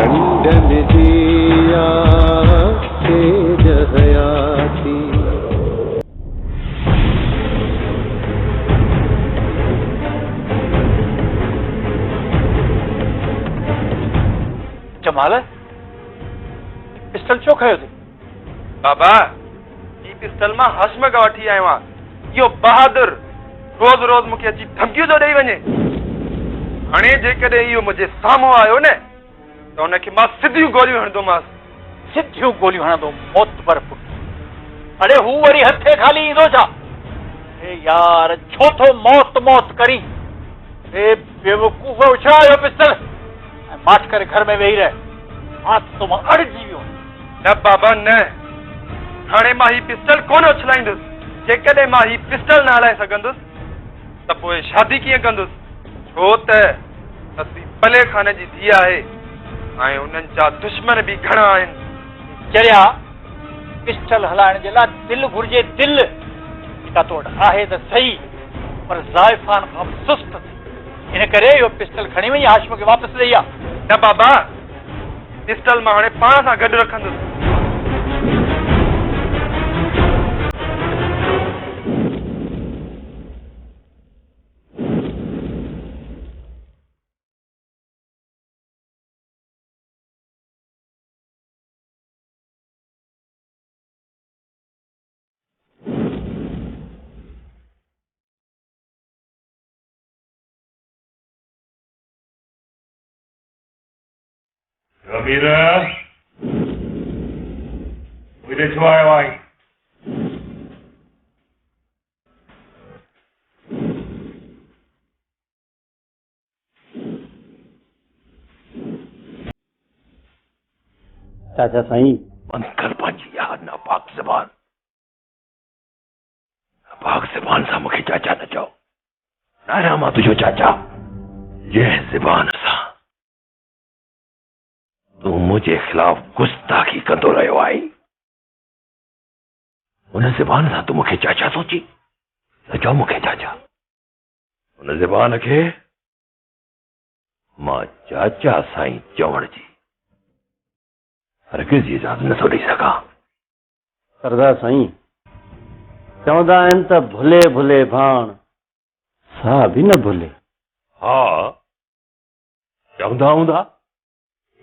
टंडन जिया तेज हयाती। जमाल पिस्टल छो खयो थी? बाबा ई पिस्टल मां हश्म का वठी आयो आं। यो बहादुर रोज रोज मूंखे अची धमकियूं थो ॾेई वञे। हाणे जेकॾहिं इहो मुंहिंजे साम्हूं आयो न त हुनखे मां सिधियूं गोलियूं हणंदोमांसि। सिधियूं गोलियूं हणंदो मौत पर पुट। अड़े हू वरी हथे खाली ईंदो छा? ए यार छो थो मौत मौत करी? ए बेवकूफ़ उछायो पिस्टल ऐं माठ करे घर में वेही रहे। हाथ तो मां अड़जी वियो। न बाबा न, हाणे मां ही पिस्टल कोन उछलाईंदुसि। जेकॾहिं मां ही पिस्टल न हलाए सघंदुसि त पोइ शादी कीअं कंदुसि? छो त असीं भले खाने जी धीउ आहे ऐं उन्हनि जा दुश्मन बि घणा आहिनि। चरिया पिस्टल हलाइण जे लाइ दिलि घुर्जे। दिलि जेका तो वटि आहे त सही, पर ज़ाइफ़ान खां सुस्त थी। इन करे इहो पिस्टल खणी वञी हाशिम खे वापसि ॾेई आ। न बाबा, पिस्टल मां हाणे पाण सां गॾु रखंदुसि। Ramira, udah cuai wai. चाचा साईं बंद कर पांची यार नापाक ज़बान। नापाक ज़बान सा मुखे चाचा न चओ। नाया मां तुझो चाचा। ये ज़बान सा तू मुझे खिलाफ गुस्ताखी कंदो रहियो आई। उन ज़बान सां तू मुखे चाचा सोची त चओ मुखे चाचा। उन ज़बान खे मां चाचा साईं चवण जी हरगिज़ इजाज़त नथो ॾेई सघां। सरदार साईं चवंदा आहिनि त भुले भुले भाण साह बि न भुले। हा चवंदा हूंदा,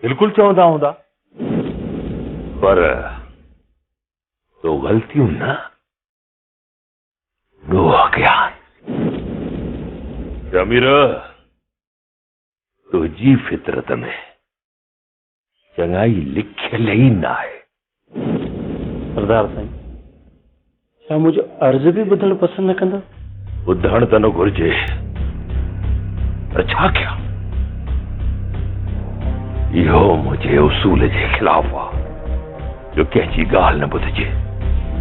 बिल्कुलु चवंदा हूंदा, पर तो ग़लतियूं न ॾोह कया। जमीर तुंहिंजी फितरत में चङाई लिखियल ई न आहे। सरदार साईं छा मुंहिंजो अर्ज़ बि ॿुधणु पसंदि न कंदा? ॿुधण त न घुर्जे, पर छा कयां? इहो मुंहिंजे उसूल जे ख़िलाफ़ आहे जो कंहिंजी ॻाल्हि न ॿुधिजे।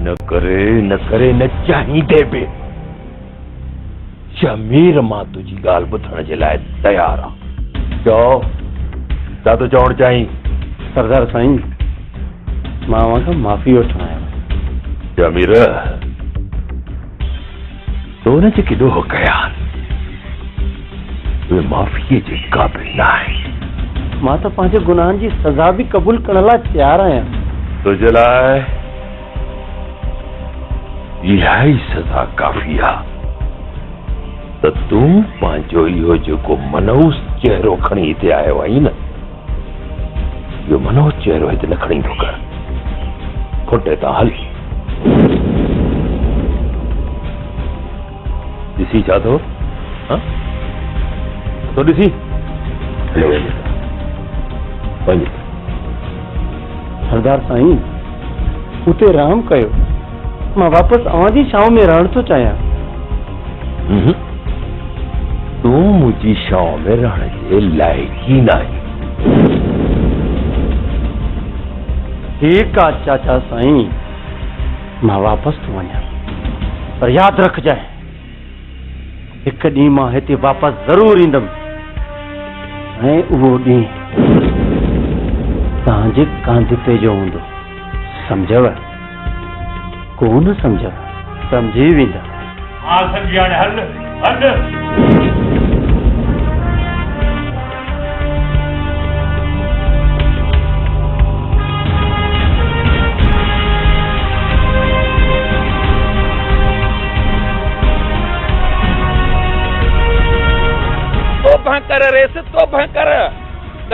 न करे न चाहींदे बि जमीर मां तुंहिंजी ॻाल्हि ॿुधण जे लाइ तयार आहे। चओ छा थो चवणु चाहीं? सरदार साईं मां अव्हां खां माफ़ी वठण आयो आहियां। जमीर तो न जेके ॾोह कया उहे माफ़ीअ जे क़ाबिल न आहे। मां त पंहिंजे गुनाहनि जी सज़ा बि क़बूल करण लाइ तयारु आहियां। तुंहिंजे लाइ इहा ई सज़ा काफ़ी आहे त तूं पंहिंजो इहो जेको मनहूस चहिरो खणी हिते आयो आहीं न, इहो मनहूस चहिरो हिते न खणींदो कर। खुटे तां हल। ॾिसी छा थो? तो ॾिसी वञ। सरदार साईं उते राम कयो, मां वापसि अव्हां जी छांव में रहण थो चाहियां। तूं मुंहिंजी छांव में रहण जे लाइक़ ई न आहीं। ठीकु आहे चाचा साईं, मां वापसि थो वञां, पर यादि रखजांइ हिकु ॾींहुं मां हिते वापसि ज़रूरु ईंदुमि ऐं उहो ॾींहुं तव्हांजे कांध ते जो हूंदो। सम्झव? कोन सम्झव? सम्झी वेंदा। हाँ सम्झी। हाणे हल हल। चुप कर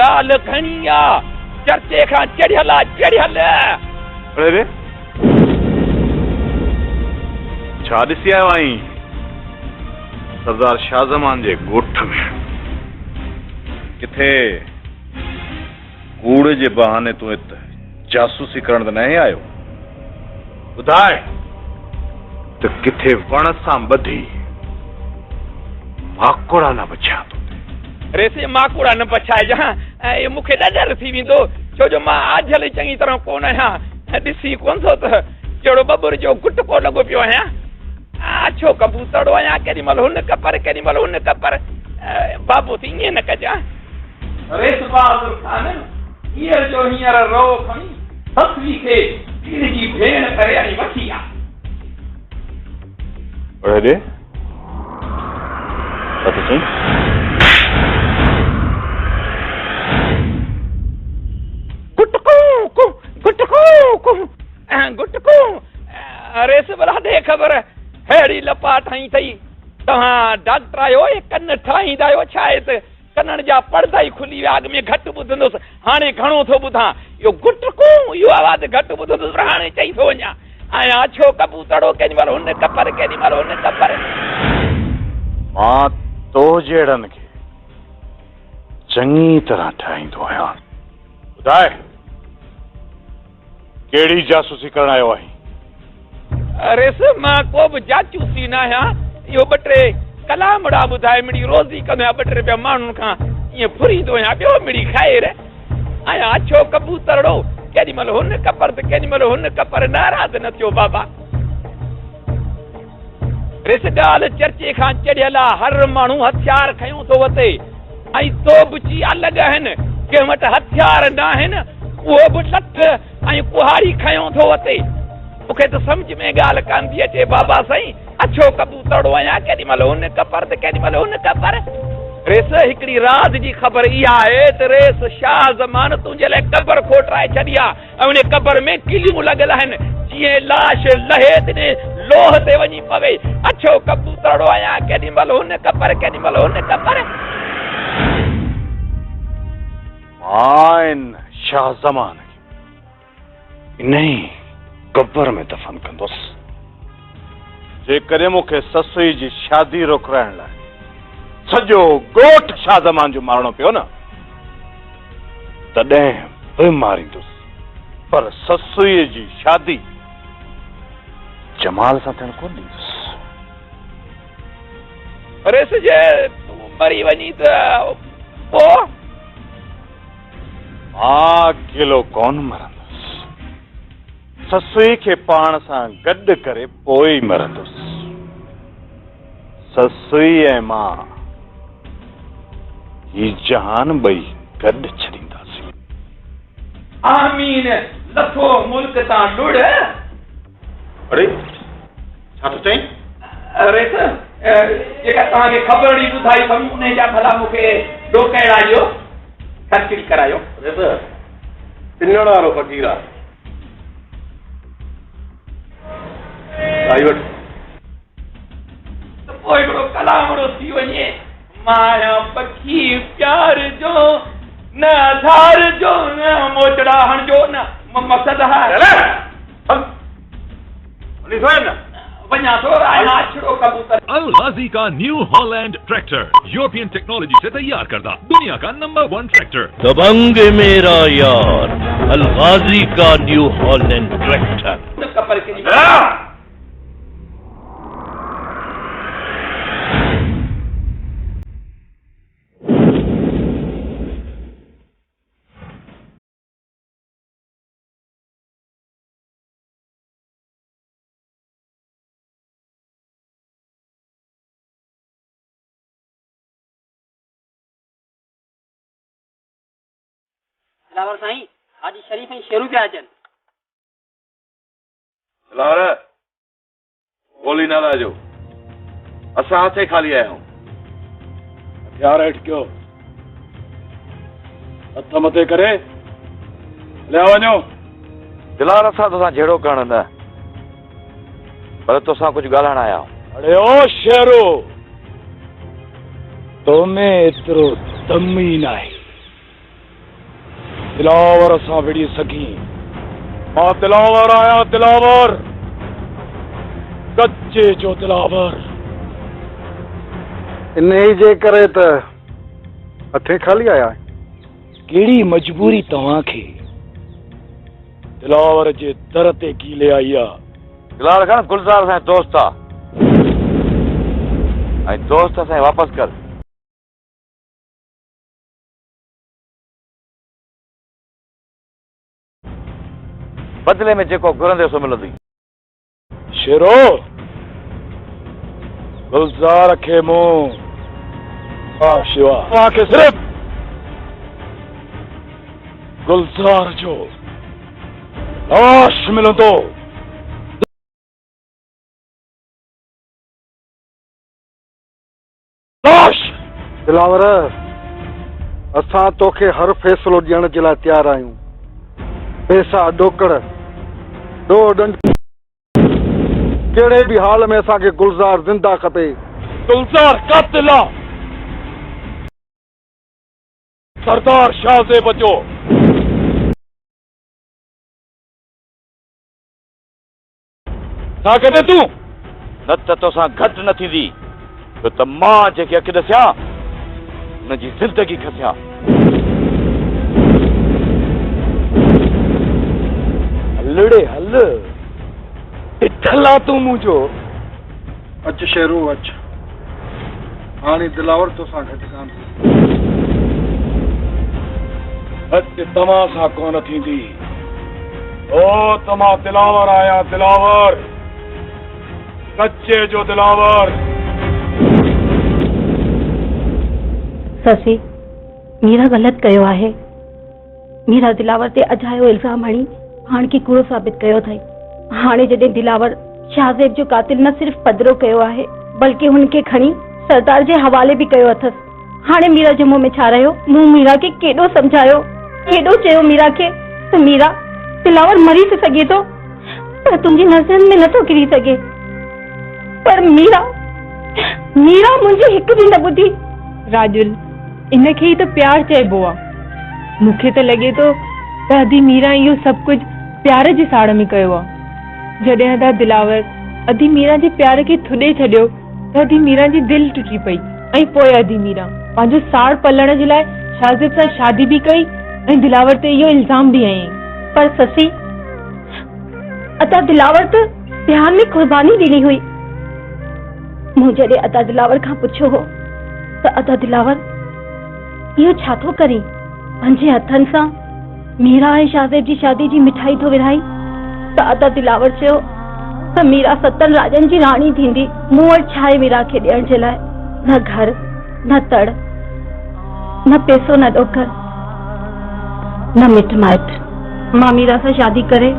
ॻाल्हि खणी आ चर्चे खां चढ़ियल अरे रे छा ॾिसी आयो आहीं सरदार शाहज़मान जे ॻोठ में किथे कूड़ जे बहाने तूं हिते जासूसी करण त न आयो ॿुधाए त किथे वण सां ॿधी माकोड़ा न बचिया तो रेसे माकोड़ा न बचाइजां ऐं मूंखे ॾंडर थी वेंदो छो जो मां आझल चङी तरह कोन आहियां ॾिसी कोन थो त जहिड़ो बबुर जो गुटको लॻो पियो आहियां अछो कबूतरो आहियां केॾी महिल हुन कपर केॾी महिल हुन कपर बाबू थी ईअं न कजां रेस बहादुर ख़ान हींअर जो हींअर रो खणी ससवी खे पीर जी भेण करे आई वठी आ अरे गुटको रेस भला दे ख़बर अहिड़ी लपा ठाही अथई तव्हां डॉक्टर आहियो कन ठाहींदा आहियो छा आहे त कननि जा पर्दा ई खुली विया अॻु में घटि ॿुधंदुसि हाणे घणो थो ॿुधां इहो गुटको इहो आवाज़ घटि ॿुधंदुसि पर हाणे चई थो वञा आया छो कबूतरो केॾी महिल हुन कपर केॾी महिल हुन कपर मां तो जहिड़नि खे चङी तरह ठाहींदो आहियां ॿुधाए कहिड़ी जासूसी करण आयो आहीं रेस मां को बि जाचूसी न आहियां इहो ॿ टे कलामड़ा ॿुधाए मिड़ी रोज़ी कंदो आहियां ॿ टे रुपया माण्हुनि खां ईअं फुरींदो आहियां ॿियो मिड़ी खाए रे आया अछो कबूतरो केॾी महिल हुन कपर त केॾी महिल हुन कपर नाराज़ न थियो बाबा रेस ॻाल्हि चर्चे खां चढ़ियल आहे हर माण्हू हथियार खयूं थो वठे ऐं तोबची अलॻि आहिनि कंहिं वटि हथियार न आहिनि उहो बि लठ ऐं कुहाड़ी खयूं थो वठे मूंखे त सम्झ में ॻाल्हि कान थी अचे बाबा साईं अछो कबूतरो आहियां केॾी महिल हुन कपर त केॾी महिल हुन कपर रेस हिकिड़ी राज जी ख़बर इहा आहे त रेस शाह ज़मान तुंहिंजे लाइ कबर खोटराए छॾी आहे ऐं उन कबर में किलियूं लॻल आहिनि जीअं लाश लहे तॾहिं लोह ते वञी पवे अछो कबूतरो आहियां केॾी महिल हुन कपर केॾी महिल हुन कपर मां शाह ज़मान इन ई कबर में दफ़न कंदुसि जेकॾहिं मूंखे ससुई जी शादी रोकराइण लाइ सॼो ॻोठ शाह ज़मान जो मारणो पियो न तॾहिं बि मारींदुसि पर ससुई जी शादी जमाल सां थियण कोन ॾींदुसि रेस जे तूं मरी वञी त पोइ मां अकेलो कोन मरंदुसि ससुई खे पाण सां गॾु करे पोइ ई मरंदुसि ससुई ऐं मां ही जहान ॿई गॾु छॾींदासीं आमीन लथो मुल्क तां लुड़ अरे छा थो चईं रेस जेका तव्हांखे ख़बर ई ॿुधाई उन जा भला मूंखे ॾोकाइणा ॾियो ख़र्ची करायो तिनण वारो फ़क़ीर आहे पोइ हिकिड़ो कलामड़ो थी वञे माया पखी प्यार जो न धार जो न मोचड़ा हण जो न मक़सद वञा थो आछड़ो कबूतर अल गाजी का new Holland tractor European technology से तैयार करदा दुनिया का नंबर 1 ट्रैक्टर दबंग मेरा यार अल गाजी का न्यू हॉलैंड ट्रैक्टर कपर के दिलावर साईं हाजी शरीफ ऐं शेरू पिया अचनि दिलावर गोली न लाजो असां हथे खाली आया आहियूं हथियार हेठि कयो हथ मथे करे हलिया वञो दिलावर असां तोसां जहिड़ो करण न पर तोसां कुझु ॻाल्हाइण आया आहियूं अड़े ओ शेरू तो में एतिरो दम ही नाहे दिलावर असां विड़ी सघी मां दिलावर आया दिलावर कच्चे जो दिलावर इन जे करे त हथे खाली आया केड़ी मजबूरी तव्हां खे दिलावर जे दर ते कीले आई आहे दिलावर खान गुलज़ार सां दोस्त आहे ऐं दोस्त असां वापसि कर बदले में जेको घुरंदे सो मिलंदी शेरो गुलज़ार खे मूं शिवा तव्हांखे सिर्फ़ गुलज़ार जो लाश मिलंदो लाश दिलावर असां तोखे हर फ़ैसिलो ॾियण जे लाइ तयारु आहियूं पैसा ॾोकड़ ॾोॾ कहिड़े बि हाल में असांखे गुलज़ार ज़िंदा खपे गुलज़ार कातिल आहे सरदार शाहज़ेब जो छा कॾहिं तूं न त तोसां घटि न थींदी छो त मां जेके अखि ॾसियां हुनजी ज़िंदगी खसियां हलड़े हल ॾिठल तूं मुंहिंजो अच शेरू अच हाणे दिलावर तोसां घटि कान अॼु तव्हां सां कोन थींदी ओ तव्हां दिलावर आया दिलावर कच्चे जो दिलावर ससी मीरा ग़लति कयो आहे मीरा दिलावर ते अजायो इल्ज़ाम हणी हाणे खे कूड़ो साबित कयो अथई हाणे जॾहिं दिलावर शाहज़ेब जो कातिल न सिर्फ़ पधिरो कयो आहे बल्कि हुनखे खणी सरदार जे हवाले बि कयो अथसि हाणे मीरा जे मुंहं में छा रहियो मूं मीरा खे केॾो सम्झायो केॾो चयो मीरा खे त मीरा दिलावर मरी थी सघे थो पर तुंहिंजी नज़रनि में नथो किरी सघे पर मीरा मुंहिंजी हिकु बि न ॿुधी राजुल इनखे ई त प्यार चइबो आहे मूंखे त लॻे थो त अधी मीरा इहो सभु कुझु प्यार जी साड़ में कयो आहे जॾहिं अदा दिलावर अधी मीरा जे प्यार खे थुॾे छॾियो त अधी मीरा जी दिलि टुटी पई ऐं पोइ अधी मीरा पंहिंजो साड़ पलण जे लाइ शाहज़ेब सां शादी बि कई ऐं दिलावर ते इहो इल्ज़ाम बि हयईं पर ससी अदा दिलावर त प्यार में कुर्बानी ॾिनी हुई मूं जॾहिं अदा दिलावर खां पुछियो हो त अदा दिलावर इहो छा थो करी पंहिंजे हथनि सां मीरा ऐं शाहज़ेब जी शादी जी मिठाई थो विराई त अदा दिलावर चयो त मीरा 70 राजनि जी राणी थींदी मूं वटि छा आहे मीरा खे ॾियण जे लाइ न घर न तड़ न पैसो न ॾोकर न मिट माइट मां मीरा सां शादी करे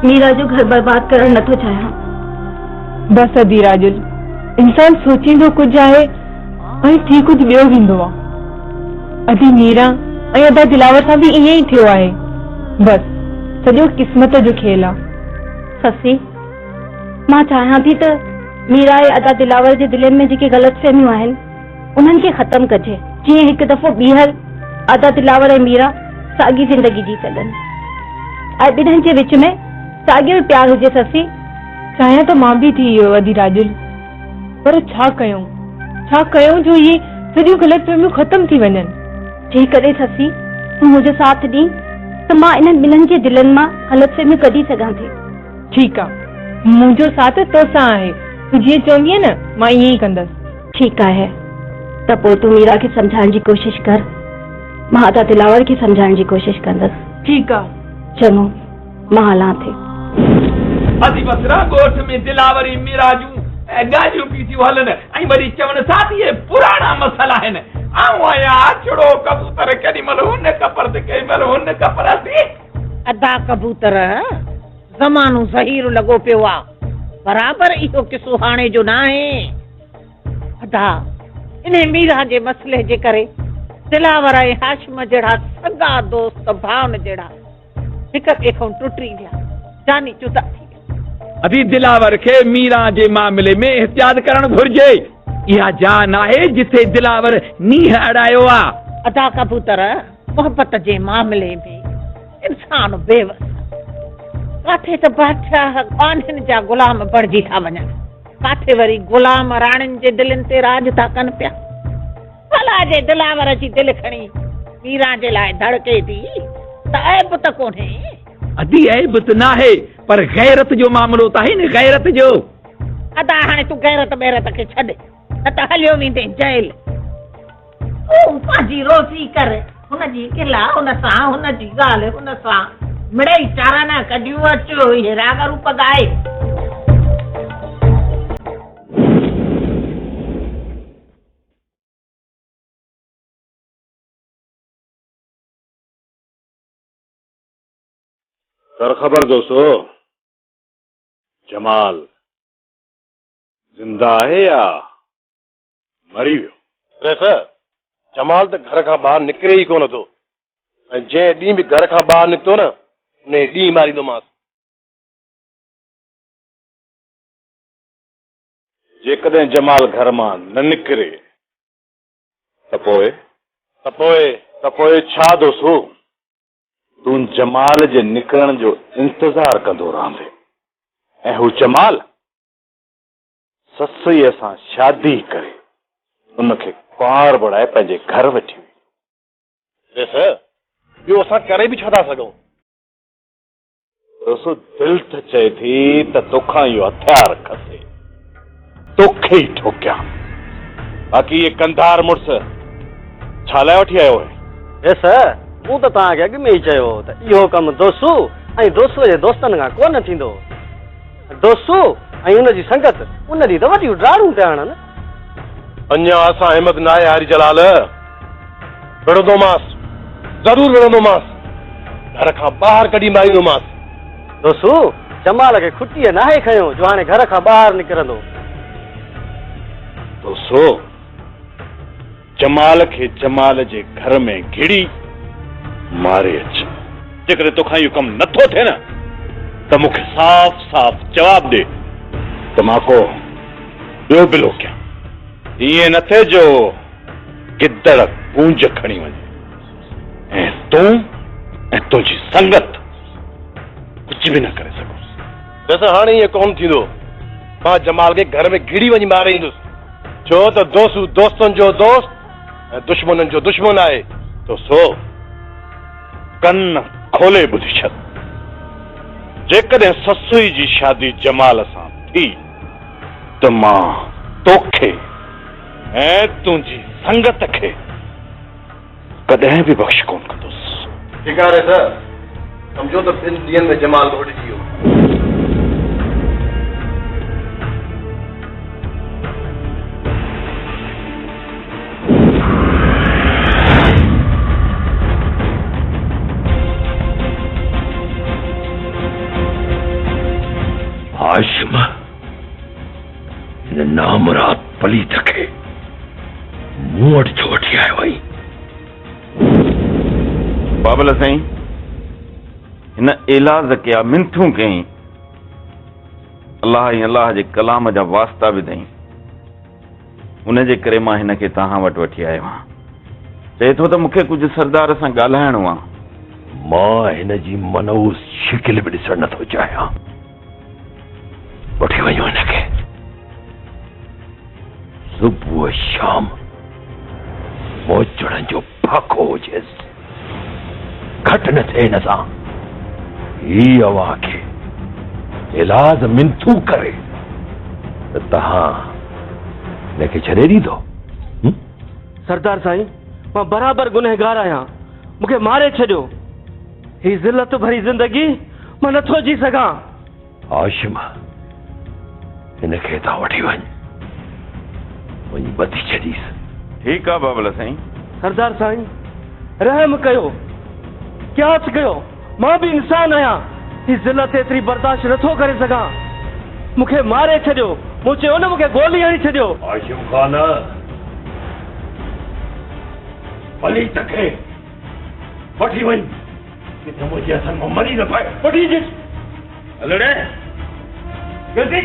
मीरा जो घर बर्बाद करण नथो चाहियां बस अधी राजुल इंसान सोचींदो कुझु आहे ऐं थी कुझु ॿियो वेंदो आहे अधी मीरा ऐं अदा दिलावर सां बि ईअं ई थियो आहे बस सॼो क़िस्मत जो खेल आहे ससी मां चाहियां थी त मीरा ऐं अदा दिलावर जे दिलनि में जेके ग़लतफ़हमियूं आहिनि उन्हनि खे ख़तम कजे जीअं हिकु दफ़ो ॿीहर अदा दिलावर ऐं मीरा साॻी ज़िंदगी जी सघनि ऐं ॿिन्हिनि जे विच में साॻियो प्यार हुजे ससी चाहियां त मां बि थी वियो अधी राजुल पर छा कयूं जो इहे सॼियूं ग़लतफ़हमियूं ख़तम थी वञनि जेकॾहिं ससी तूं मुंहिंजो साथ ॾी त मां इन्हनि ॿिन्हिनि जे दिलनि मां ग़लतफ़हमियूं कढी सघां थी ठीकु आहे मुंहिंजो साथ तोसां आहे तूं जीअं चवंदीअ न मां ईअं ई कंदसि ठीकु आहे त पोइ तूं मीरा खे सम्झाइण जी कोशिशि कर मां अदा दिलावर खे सम्झाइण जी कोशिशि कंदसि ठीकु आहे चङो मां हलां थी असी बसरा ॻोठ में दिलावरी मीरा जूं ॻाल्हियूं पई थियूं हलनि ऐं वरी चवनि था इहे पुराणा मसइला आहिनि आऊं आहियां अचड़ो कबूतर केॾी महिल हुन कपर ते केॾी महिल हुन कपर ते अदा कबूतर ज़मानो ज़हीर लॻो पियो आहे बराबरि इहो किसो हाणे जो न आहे अदा इन मीरा जे मसइले जे करे दिलावर ऐं हाशिम जहिड़ा सॻा दोस्त भाउनि जहिड़ा हिक ॿिए खां टुटी विया जानी जुदा थी अभी दिलावर खे मीरा जे मामले में एहतियात करणु घुर्जे इहा जान आहे जिथे दिलावर नीह अड़ायो आहे अदा कबूतर मोहब्बत जे मामले में इंसान बेवस काथे त बादशाह बांधिन जा गुलाम बणजी था वञनि, काथे वरी गुलाम राणियुनि जे दिलनि ते राज था कनि पिया। भला जे दिलावर जी दिलि खणी मीरा जे लाइ धड़के थी त ऐब त कोन्हे। अदी ऐब त नाहे, पर गैरत जो मामलो त आहे न, गैरत जो। अदा हाणे तूं गैरत बेरत खे छॾ, न त हलियो वेंदे जेल। तूं पंहिंजी रोटी कर, हुनजी किला हुन सां, हुनजी ॻाल्हि हुन सां मिड़ई चाराना कढियूं अचो, हे राग रूप ॻाए। कर खबर दोस्तों, जमाल जिंदा है या मरी वियो? अरे सर, जमाल त घर खां ॿाहिरि निकिरे ई कोन थो, ऐं जंहिं ॾींहुं बि घर खां ॿाहिरि निकितो न, उन ॾींहुं मारींदोमांसि। जेकॾहिं जमाल घर मां न निकिरे त पोइ छा दोस्तो? तूं जमाल जे निकिरण जो इंतज़ार कंदो रहंदे, ऐं हू जमाल ससुईअ सां शादी करे उनखे पार बणाए पंहिंजे घर वठी वई। सर, ॿियो असां करे बि छा था सघूं? दोस्तो, दिलि त चए थी त तोखां इहो हथियार खसे, तोखे ई ठोकियां। बाक़ी ये कंधार मुड़स छा लाइ वठी आयो आहे? सर, मूं त तव्हांखे अॻु में ई चयो त इहो कमु दोस्तू ऐं दोस्त जे दोस्तनि खां कोन थींदो। दोस्तू ऐं हुनजी संगत उन ॾींहुं त वॾियूं ड्रारूं पिया हणनि। अञा असां हिमत न आहे हारी जलाल, विढ़ंदोमांसि, ज़रूरु विढ़ंदोमांसि, घर खां ॿाहिरि कढी मारींदोमांसि। दोस्तू, जमाल खे खुटीअ नाहे खयो जो हाणे घर खां ॿाहिरि निकिरंदो। दोस्तो, जमाल खे जमाल जे घर में घिड़ी मारे अच। जेकॾहिं तोखां इहो कमु नथो थिए न त मूंखे साफ़ साफ़ जवाब ॾे त मां को ॿियो बिलो कयां। ईअं न थिए जो गिदड़ गूंज खणी वञे ऐं तूं ऐं तुंहिंजी संगत कुझु बि न करे सघो। वैसे हाणे ईअं कोन थींदो, मां जमाल खे घर में घिड़ी वञी मारे ईंदुसि, छो त दोस्तू दोस्तनि जो दोस्त ऐं दुश्मननि जो दुश्मन आहे। दोस्तो, कन खोले ॿुधी छॾ। जेकॾहिं ससुई जी शादी जमाल सां थी त मां तोखे ऐं तुंहिंजी संगत खे कॾहिं बि बख़्श कोन कंदुसि। ठीकु आहे सर, सम्झो त 2 ॾींहंनि में जमाल गॾिजी वियो। हाशिम, हिन नामरात पलीत खे मूं वटि छो वठी आयो आई? बाबल साईं, हिन इलाज कया, मिंथूं कयईं, अलाह ऐं अलाह जे कलाम जा वास्ता बि ॾेई, उन जे करे मां हिन खे तव्हां वटि वठी आयो आहियां। चए थो त मूंखे कुझु सरदार सां ॻाल्हाइणो आहे। मां हिन जी मनहूस शिकिल बि ॾिसणु नथो चाहियां। वठी वञो हिनखे, सुबुह शाम मोचड़नि जो फाको हुजेसि, घटि न थिए हिन सां। ही अवां खे इलाज मिंथू करे त तव्हां हिनखे छॾे ॾींदो? सरदार साईं, मां बराबरि गुनहगार आहियां, मूंखे मारे छॾियो। ही ज़िलत भरी ज़िंदगी मां नथो जी सघां। हाशिम, हिनखे तव्हां वठी वञी ॿधी छॾीसि। ठीकु आहे बाबल साईं। सरदार साईं, रहम कयो, क्याच कयो, मां बि इंसान आहियां, ही ज़िलत एतिरी बर्दाश्त नथो करे सघां। मूंखे मारे छॾियो, मूं चयो न मूंखे गोली हणी छॾियो। हाशिम ख़ान, पलीत खे वठी वञ, किथे मुंहिंजे हथनि मां मरी न पाए। वठी अचिस। हलड़े जल्दी।